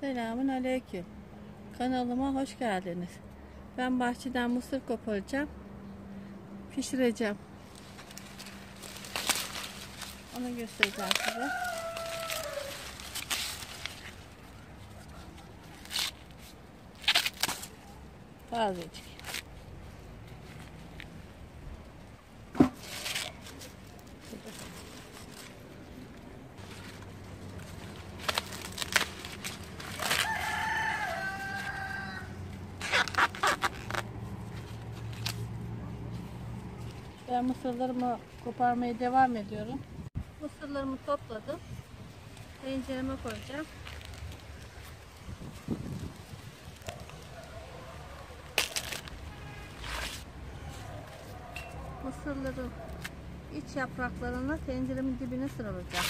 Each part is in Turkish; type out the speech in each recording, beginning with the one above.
Selamun aleyküm. Kanalıma hoş geldiniz. Ben bahçeden mısır koparacağım. Pişireceğim. Onu göstereceğim size. Azıcık. Ben mısırlarımı koparmaya devam ediyorum. Mısırlarımı topladım. Tencereme koyacağım. Mısırların iç yapraklarını tenceremin dibine sıralayacağım.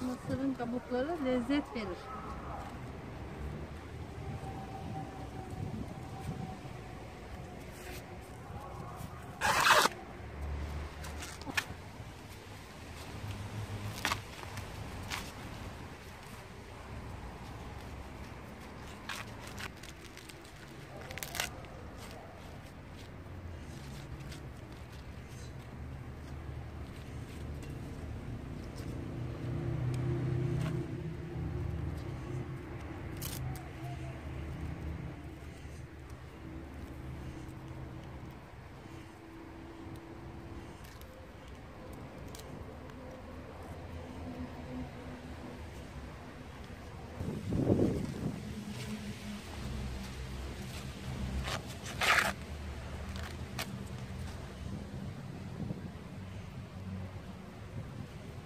Mısırın kabukları lezzet verir.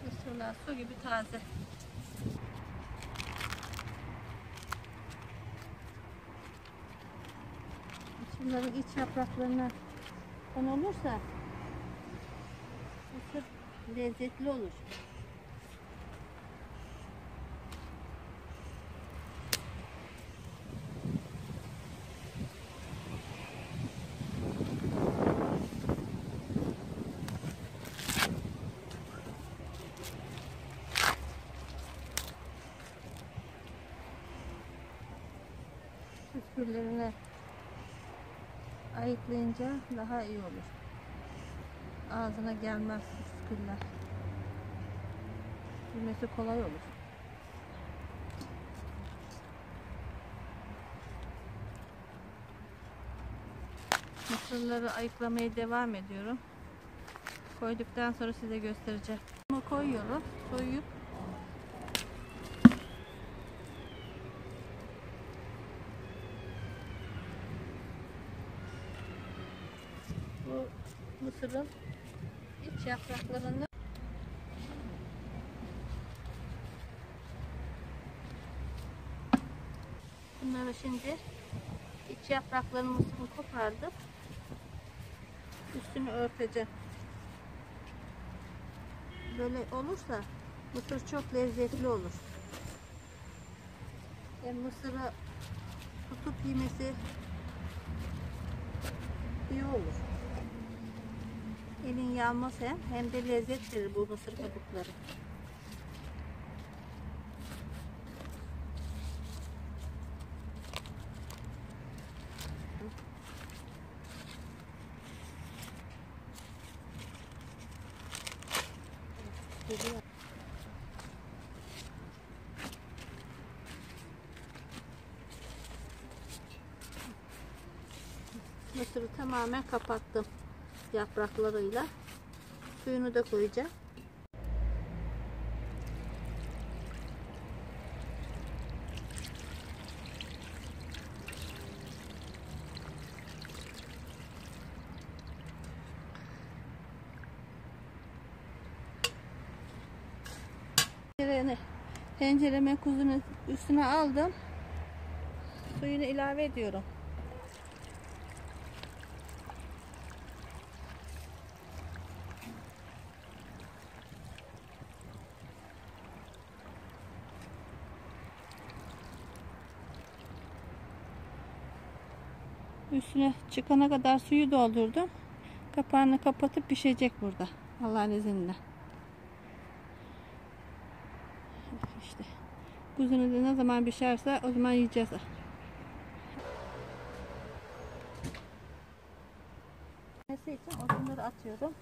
Mısırlar su gibi taze. Şunların iç yapraklarına konulursa mısır lezzetli olur. Püsküllerini ayıklayınca daha iyi olur. Ağzına gelmez püsküller. Yemesi kolay olur. Mısırları ayıklamaya devam ediyorum. Koyduktan sonra size göstereceğim. Bunu koyuyorum. Soyup bu mısırın iç yapraklarını bunları şimdi iç yapraklarını kopardım. Üstünü örteceğim. Böyle olursa mısır çok lezzetli olur. Mısırı tutup yemesi iyi olur. Elin yanmaz hem de lezzet verir bu mısır kabukları. Mısırı tamamen kapattım yapraklarıyla. Suyunu da koyacağım. Tencereme kuzunun üstüne aldım. Suyunu ilave ediyorum. Üstüne çıkana kadar suyu doldurdum. Kapağını kapatıp pişecek burada. Allah'ın izniyle. İşte kuzunu da ne zaman pişerse o zaman yiyeceğiz. Pişmesi için odunları atıyorum.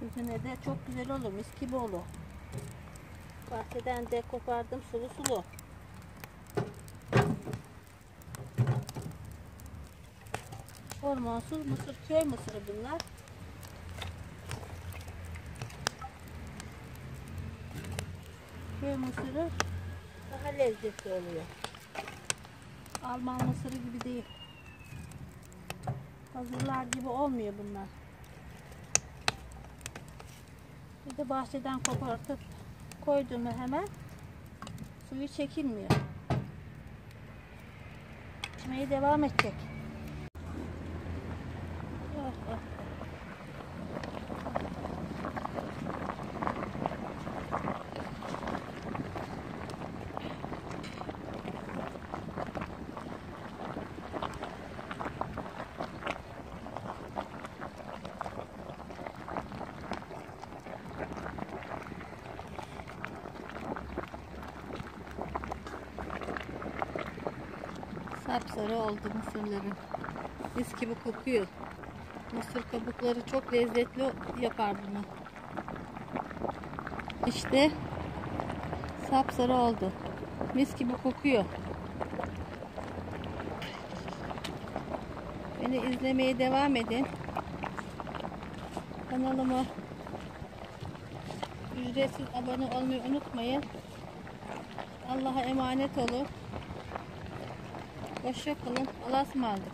Üzerine de çok güzel olur, mis gibi olur. Bahçeden de kopardım, sulu sulu. Hormonsuz mısır, köy mısırı bunlar. Köy mısırı daha lezzetli oluyor. Alman mısırı gibi değil. Hazırlar gibi olmuyor bunlar. Bir de bahçeden kopartıp koyduğumu hemen suyu çekilmiyor. Pişmeye devam edecek. Oh, oh. Sapsarı oldu mısırlarım. Mis gibi kokuyor. Mısır kabukları çok lezzetli yapar bunu. İşte sapsarı oldu. Mis gibi kokuyor. Beni izlemeye devam edin. Kanalıma ücretsiz abone olmayı unutmayın. Allah'a emanet olun. Hoşça kalın. Allah'a ısmarladık.